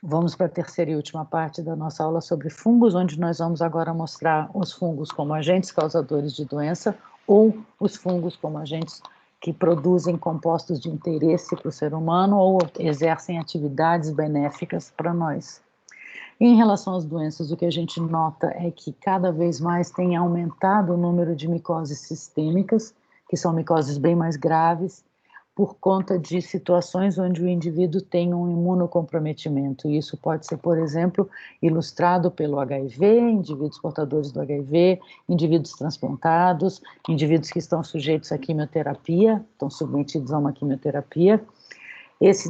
Vamos para a terceira e última parte da nossa aula sobre fungos, onde nós vamos agora mostrar os fungos como agentes causadores de doença ou os fungos como agentes que produzem compostos de interesse para o ser humano ou exercem atividades benéficas para nós. Em relação às doenças, o que a gente nota é que cada vez mais tem aumentado o número de micoses sistêmicas, que são micoses bem mais graves, por conta de situações onde o indivíduo tem um imunocomprometimento. E isso pode ser, por exemplo, ilustrado pelo HIV, indivíduos portadores do HIV, indivíduos transplantados, indivíduos que estão sujeitos à quimioterapia, estão submetidos a uma quimioterapia.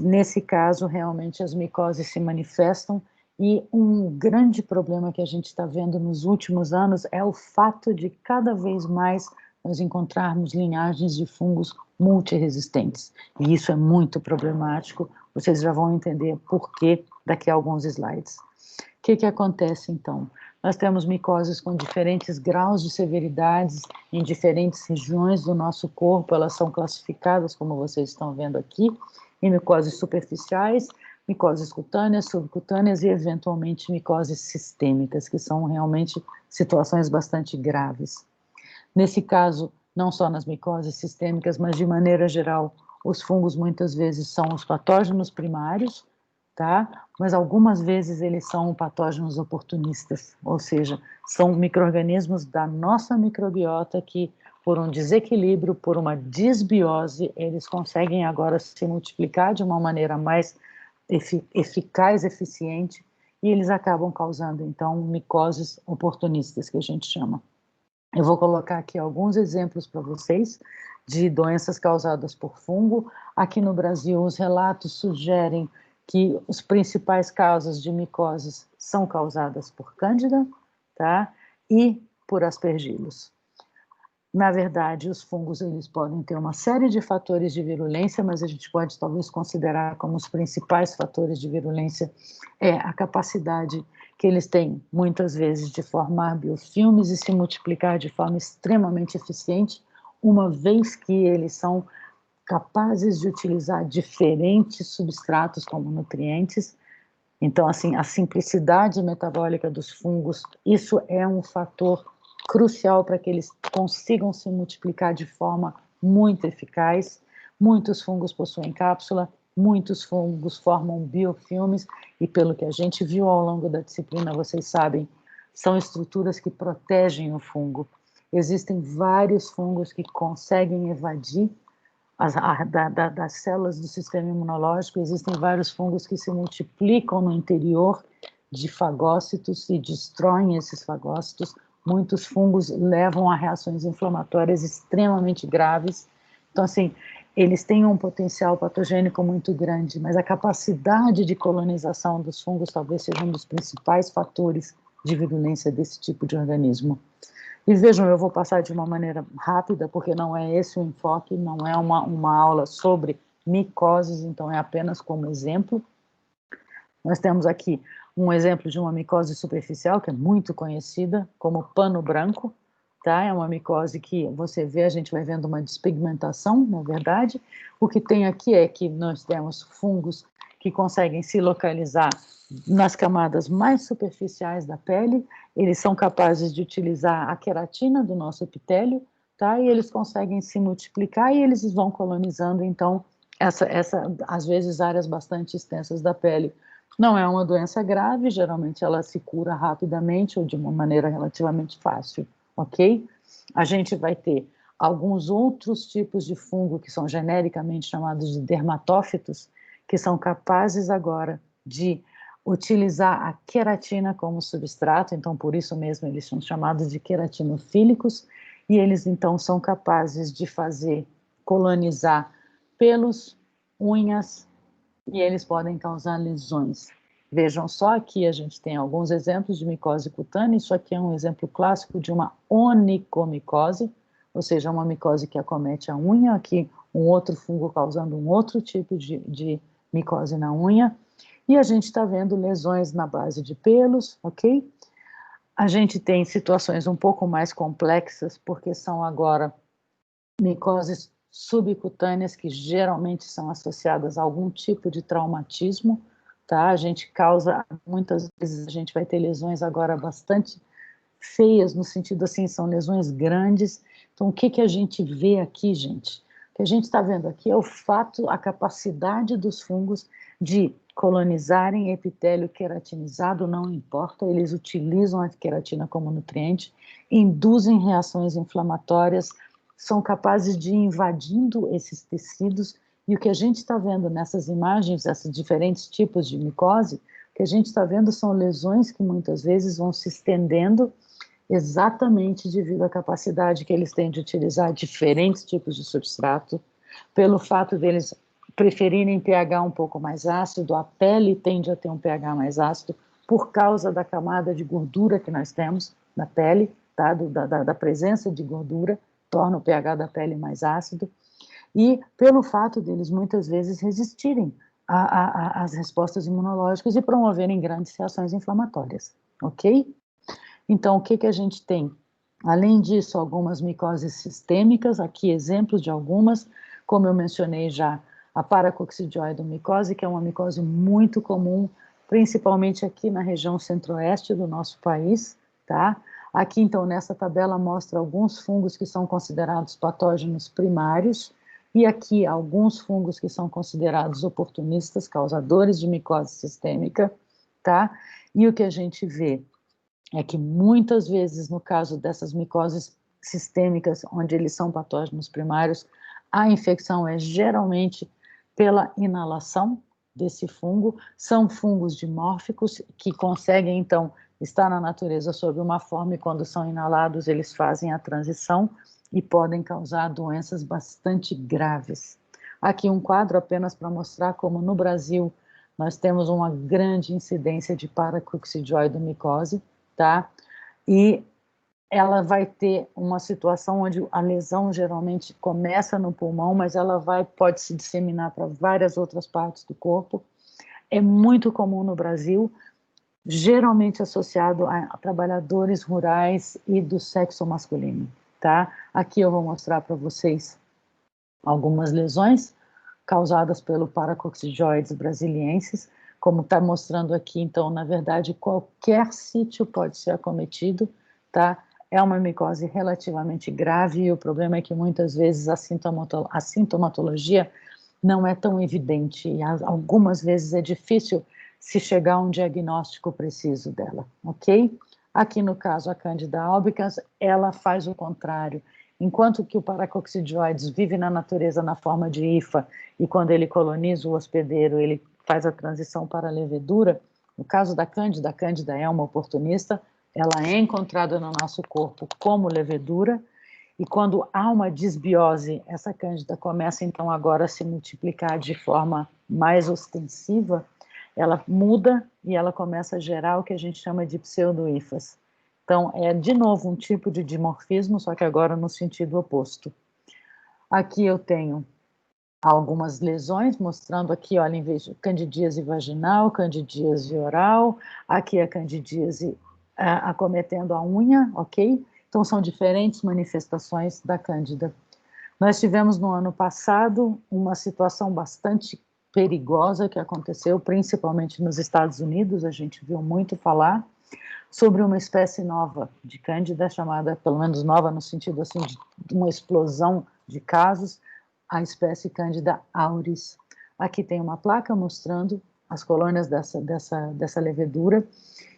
Nesse caso, realmente, as micoses se manifestam e um grande problema que a gente está vendo nos últimos anos é o fato de cada vez mais nós encontrarmos linhagens de fungos multiresistentes. E isso é muito problemático, vocês já vão entender por quê daqui a alguns slides. O que acontece então? Nós temos micoses com diferentes graus de severidades em diferentes regiões do nosso corpo, elas são classificadas, como vocês estão vendo aqui, em micoses superficiais, micoses cutâneas, subcutâneas e, eventualmente, micoses sistêmicas, que são realmente situações bastante graves. Nesse caso, não só nas micoses sistêmicas, mas de maneira geral, os fungos muitas vezes são os patógenos primários, tá? Mas algumas vezes eles são patógenos oportunistas, ou seja, são micro-organismos da nossa microbiota que, por um desequilíbrio, por uma disbiose, eles conseguem agora se multiplicar de uma maneira mais eficaz, eficiente, e eles acabam causando, então, micoses oportunistas, que a gente chama. Eu vou colocar aqui alguns exemplos para vocês de doenças causadas por fungo. Aqui no Brasil, os relatos sugerem que as principais causas de micoses são causadas por cândida, tá? E por aspergilos. Na verdade, os fungos eles podem ter uma série de fatores de virulência, mas a gente pode talvez considerar como os principais fatores de virulência a capacidade que eles têm, muitas vezes, de formar biofilmes e se multiplicar de forma extremamente eficiente, uma vez que eles são capazes de utilizar diferentes substratos como nutrientes. Então, assim, a simplicidade metabólica dos fungos, isso é um fator crucial para que eles consigam se multiplicar de forma muito eficaz. Muitos fungos possuem cápsula, muitos fungos formam biofilmes, e pelo que a gente viu ao longo da disciplina, vocês sabem, são estruturas que protegem o fungo. Existem vários fungos que conseguem evadir das células do sistema imunológico. Existem vários fungos que se multiplicam no interior de fagócitos e destroem esses fagócitos. Muitos fungos levam a reações inflamatórias extremamente graves. Então, assim, eles têm um potencial patogênico muito grande, mas a capacidade de colonização dos fungos talvez seja um dos principais fatores de virulência desse tipo de organismo. E vejam, eu vou passar de uma maneira rápida, porque não é esse o enfoque, não é uma aula sobre micoses, então é apenas como exemplo. Nós temos aqui um exemplo de uma micose superficial, que é muito conhecida, como pano branco, tá? É uma micose que você vê, a gente vai vendo uma despigmentação, na verdade. O que tem aqui é que nós temos fungos que conseguem se localizar nas camadas mais superficiais da pele, eles são capazes de utilizar a queratina do nosso epitélio, tá? E eles conseguem se multiplicar e eles vão colonizando, então, às vezes, áreas bastante extensas da pele. Não é uma doença grave, geralmente ela se cura rapidamente ou de uma maneira relativamente fácil, ok? A gente vai ter alguns outros tipos de fungo que são genericamente chamados de dermatófitos, que são capazes agora de utilizar a queratina como substrato, então por isso mesmo eles são chamados de queratinofílicos, e eles então são capazes de fazer colonizar pelos, unhas, e eles podem causar lesões. Vejam só, aqui a gente tem alguns exemplos de micose cutânea. Isso aqui é um exemplo clássico de uma onicomicose, ou seja, uma micose que acomete a unha, aqui um outro fungo causando um outro tipo de micose na unha, e a gente está vendo lesões na base de pelos, ok? A gente tem situações um pouco mais complexas, porque são agora micoses subcutâneas que geralmente são associadas a algum tipo de traumatismo, tá? A gente causa, muitas vezes a gente vai ter lesões agora bastante feias, no sentido assim, são lesões grandes. Então, o que que a gente vê aqui, gente? O que a gente está vendo aqui é o fato, a capacidade dos fungos de colonizarem epitélio queratinizado, não importa, eles utilizam a queratina como nutriente, induzem reações inflamatórias, são capazes de ir invadindo esses tecidos, e o que a gente está vendo nessas imagens, esses diferentes tipos de micose, o que a gente está vendo são lesões que muitas vezes vão se estendendo exatamente devido à capacidade que eles têm de utilizar diferentes tipos de substrato, pelo fato deles preferirem pH um pouco mais ácido, a pele tende a ter um pH mais ácido, por causa da camada de gordura que nós temos na pele, tá? da presença de gordura, torna o pH da pele mais ácido, e pelo fato deles muitas vezes resistirem às respostas imunológicas e promoverem grandes reações inflamatórias, ok? Então, o que que a gente tem? Além disso, algumas micoses sistêmicas, aqui exemplos de algumas, como eu mencionei já, a paracoccidioidomicose, que é uma micose muito comum, principalmente aqui na região centro-oeste do nosso país, tá? Aqui, então, nessa tabela mostra alguns fungos que são considerados patógenos primários, e aqui alguns fungos que são considerados oportunistas, causadores de micose sistêmica, tá? E o que a gente vê é que muitas vezes, no caso dessas micoses sistêmicas, onde eles são patógenos primários, a infecção é geralmente pela inalação desse fungo. São fungos dimórficos que conseguem, então, estar na natureza sob uma forma e quando são inalados eles fazem a transição e podem causar doenças bastante graves. Aqui um quadro apenas para mostrar como no Brasil nós temos uma grande incidência de paracoccidioidomicose, tá? E ela vai ter uma situação onde a lesão geralmente começa no pulmão, mas ela pode se disseminar para várias outras partes do corpo. É muito comum no Brasil, geralmente associado a trabalhadores rurais e do sexo masculino, tá? Aqui eu vou mostrar para vocês algumas lesões causadas pelo Paracoccidioides brasiliensis, como está mostrando aqui, então, na verdade, qualquer sítio pode ser acometido, tá? É uma micose relativamente grave e o problema é que muitas vezes a sintomatologia não é tão evidente e algumas vezes é difícil se chegar a um diagnóstico preciso dela, ok? Aqui no caso a Candida albicans, ela faz o contrário. Enquanto que o Paracoccidioides vive na natureza na forma de hifa e quando ele coloniza o hospedeiro, ele faz a transição para a levedura, no caso da Cândida, a Cândida é uma oportunista, ela é encontrada no nosso corpo como levedura, e quando há uma disbiose, essa Cândida começa então agora a se multiplicar de forma mais ostensiva, ela muda e ela começa a gerar o que a gente chama de pseudohifas. Então, é de novo um tipo de dimorfismo, só que agora no sentido oposto. Aqui eu tenho algumas lesões, mostrando aqui, olha, em vez de candidíase vaginal, candidíase oral, aqui a candidíase acometendo a unha, ok? Então, são diferentes manifestações da cândida. Nós tivemos no ano passado uma situação bastante perigosa que aconteceu, principalmente nos Estados Unidos, a gente viu muito falar, sobre uma espécie nova de cândida, chamada, pelo menos nova no sentido assim, de uma explosão de casos, a espécie Candida auris. Aqui tem uma placa mostrando as colônias dessa levedura,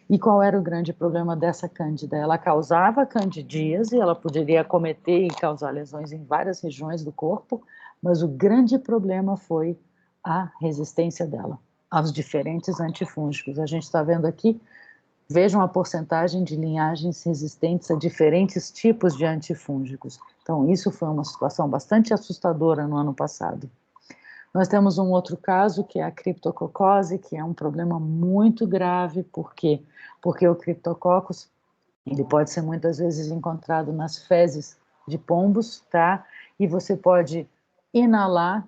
e qual era o grande problema dessa cândida? Ela causava candidíase, ela poderia acometer e causar lesões em várias regiões do corpo, mas o grande problema foi a resistência dela aos diferentes antifúngicos. A gente está vendo aqui, vejam a porcentagem de linhagens resistentes a diferentes tipos de antifúngicos. Então, isso foi uma situação bastante assustadora no ano passado. Nós temos um outro caso, que é a criptococose, que é um problema muito grave, por quê? Porque o criptococcus, ele pode ser muitas vezes encontrado nas fezes de pombos, tá? E você pode inalar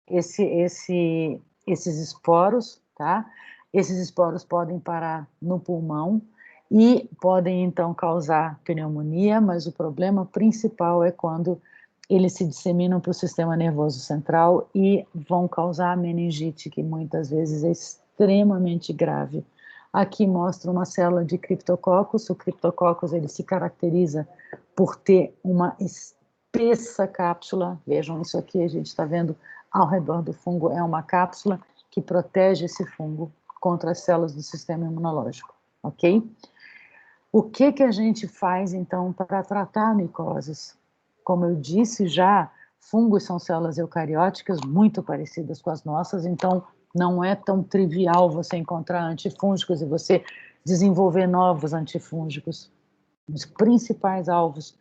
esses esporos, tá? Esses esporos podem parar no pulmão e podem então causar pneumonia, mas o problema principal é quando eles se disseminam para o sistema nervoso central e vão causar meningite, que muitas vezes é extremamente grave. Aqui mostra uma célula de Cryptococcus. O Cryptococcus, ele se caracteriza por ter uma espessa cápsula. Vejam isso aqui, a gente está vendo ao redor do fungo, é uma cápsula que protege esse fungo contra as células do sistema imunológico, ok? O que a gente faz, então, para tratar micoses? Como eu disse já, fungos são células eucarióticas muito parecidas com as nossas, então não é tão trivial você encontrar antifúngicos e você desenvolver novos antifúngicos. Os principais alvos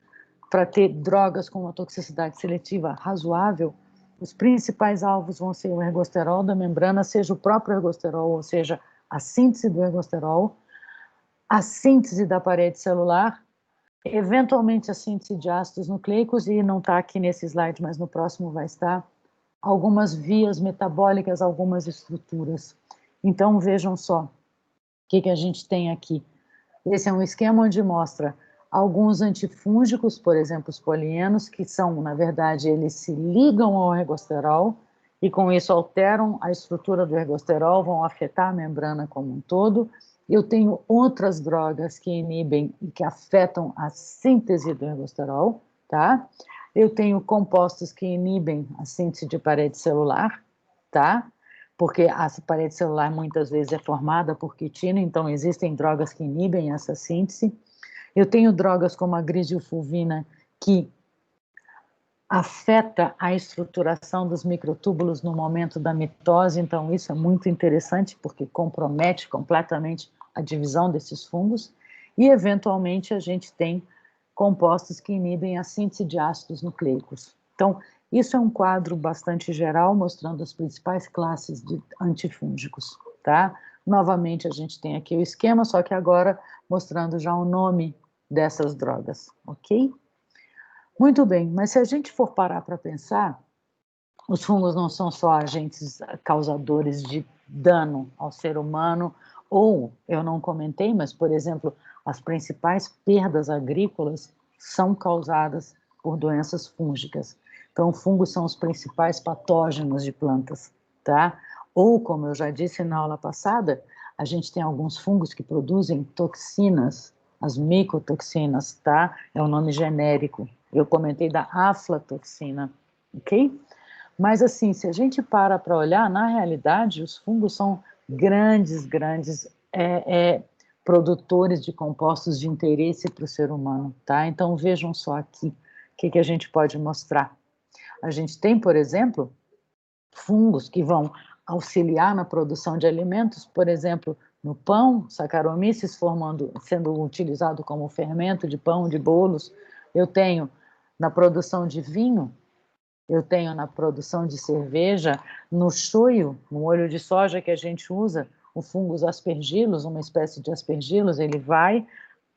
para ter drogas com uma toxicidade seletiva razoável, os principais alvos vão ser o ergosterol da membrana, seja o próprio ergosterol, ou seja, a síntese do ergosterol, a síntese da parede celular, eventualmente a síntese de ácidos nucleicos, e não está aqui nesse slide, mas no próximo vai estar, algumas vias metabólicas, algumas estruturas. Então, vejam só o que a gente tem aqui. Esse é um esquema onde mostra alguns antifúngicos, por exemplo, os polienos, que são, na verdade, eles se ligam ao ergosterol e com isso alteram a estrutura do ergosterol, vão afetar a membrana como um todo. Eu tenho outras drogas que inibem e que afetam a síntese do ergosterol, tá? Eu tenho compostos que inibem a síntese de parede celular, tá? Porque a parede celular muitas vezes é formada por quitina, então existem drogas que inibem essa síntese. Eu tenho drogas como a griseofulvina, que afeta a estruturação dos microtúbulos no momento da mitose, então isso é muito interessante, porque compromete completamente a divisão desses fungos, e eventualmente a gente tem compostos que inibem a síntese de ácidos nucleicos. Então, isso é um quadro bastante geral, mostrando as principais classes de antifúngicos, tá? Novamente, a gente tem aqui o esquema, só que agora mostrando já o nome dessas drogas, ok? Muito bem, mas se a gente for parar para pensar, os fungos não são só agentes causadores de dano ao ser humano, ou, eu não comentei, mas, por exemplo, as principais perdas agrícolas são causadas por doenças fúngicas. Então, fungos são os principais patógenos de plantas, tá? Ou, como eu já disse na aula passada, a gente tem alguns fungos que produzem toxinas, as micotoxinas, tá? É o nome genérico. Eu comentei da aflatoxina, ok? Mas, assim, se a gente para olhar, na realidade, os fungos são grandes produtores de compostos de interesse para o ser humano, tá? Então, vejam só aqui o que a gente pode mostrar. A gente tem, por exemplo, fungos que vão auxiliar na produção de alimentos, por exemplo, no pão, Saccharomyces sendo utilizado como fermento de pão, de bolos. Eu tenho na produção de vinho, eu tenho na produção de cerveja, no shoyu, no óleo de soja que a gente usa, o fungus aspergillus, uma espécie de aspergillus, ele vai,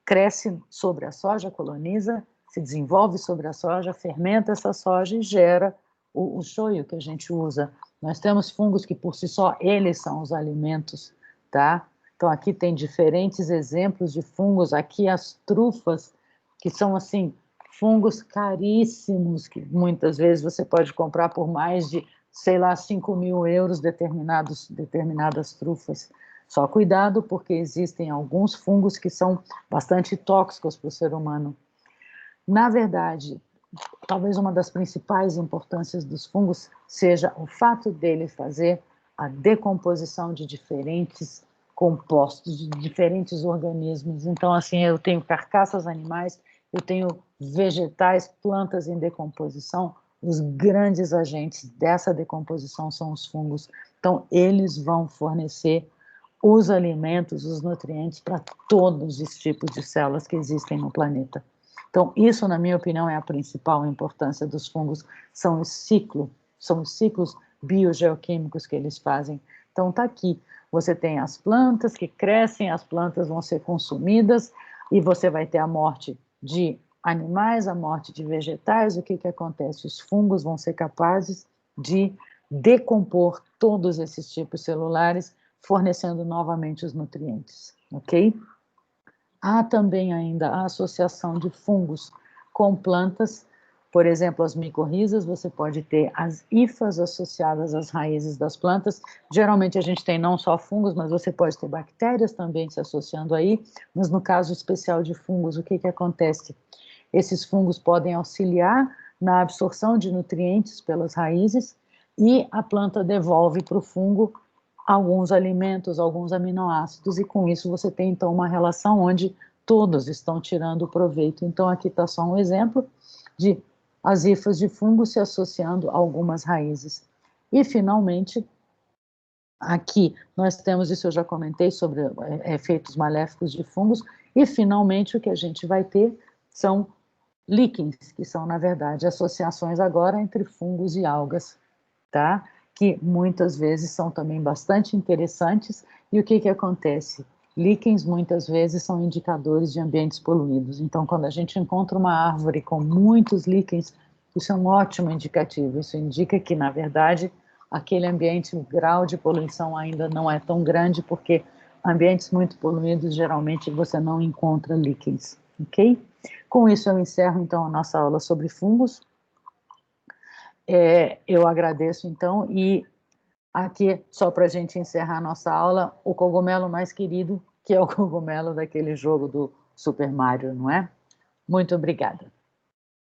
cresce sobre a soja, coloniza, se desenvolve sobre a soja, fermenta essa soja e gera o shoyu que a gente usa. Nós temos fungos que por si só, eles são os alimentos, tá? Então aqui tem diferentes exemplos de fungos, aqui as trufas, que são assim, fungos caríssimos, que muitas vezes você pode comprar por mais de, sei lá, 5.000 euros determinadas trufas. Só cuidado, porque existem alguns fungos que são bastante tóxicos para o ser humano. Na verdade, talvez uma das principais importâncias dos fungos seja o fato dele fazer a decomposição de diferentes compostos, de diferentes organismos. Então, assim, eu tenho carcaças animais, eu tenho vegetais, plantas em decomposição. Os grandes agentes dessa decomposição são os fungos. Então, eles vão fornecer os alimentos, os nutrientes para todos os tipos de células que existem no planeta. Então, isso, na minha opinião, é a principal importância dos fungos, são os ciclos biogeoquímicos que eles fazem. Então, está aqui, você tem as plantas que crescem, as plantas vão ser consumidas, e você vai ter a morte de animais, a morte de vegetais. O que acontece? Os fungos vão ser capazes de decompor todos esses tipos celulares, fornecendo novamente os nutrientes, ok? Há também ainda a associação de fungos com plantas Por exemplo, as micorrizas, você pode ter as hifas associadas às raízes das plantas. Geralmente a gente tem não só fungos, mas você pode ter bactérias também se associando aí. Mas no caso especial de fungos, o que acontece? Esses fungos podem auxiliar na absorção de nutrientes pelas raízes e a planta devolve para o fungo alguns alimentos, alguns aminoácidos, e com isso você tem então uma relação onde todos estão tirando proveito. Então aqui está só um exemplo de as hifas de fungo se associando a algumas raízes. E finalmente, aqui nós temos, isso eu já comentei, sobre efeitos maléficos de fungos, e finalmente o que a gente vai ter são líquens, que são, na verdade, associações agora entre fungos e algas, tá? Que muitas vezes são também bastante interessantes. E o que acontece? Líquens muitas vezes são indicadores de ambientes poluídos. Então, quando a gente encontra uma árvore com muitos líquens, isso é um ótimo indicativo. Isso indica que, na verdade, aquele ambiente, o grau de poluição ainda não é tão grande, porque ambientes muito poluídos, geralmente, você não encontra líquens, ok? Com isso, eu encerro, então, a nossa aula sobre fungos. Eu agradeço, então, e aqui, só para a gente encerrar a nossa aula, o cogumelo mais querido, que é o cogumelo daquele jogo do Super Mario, não é? Muito obrigada.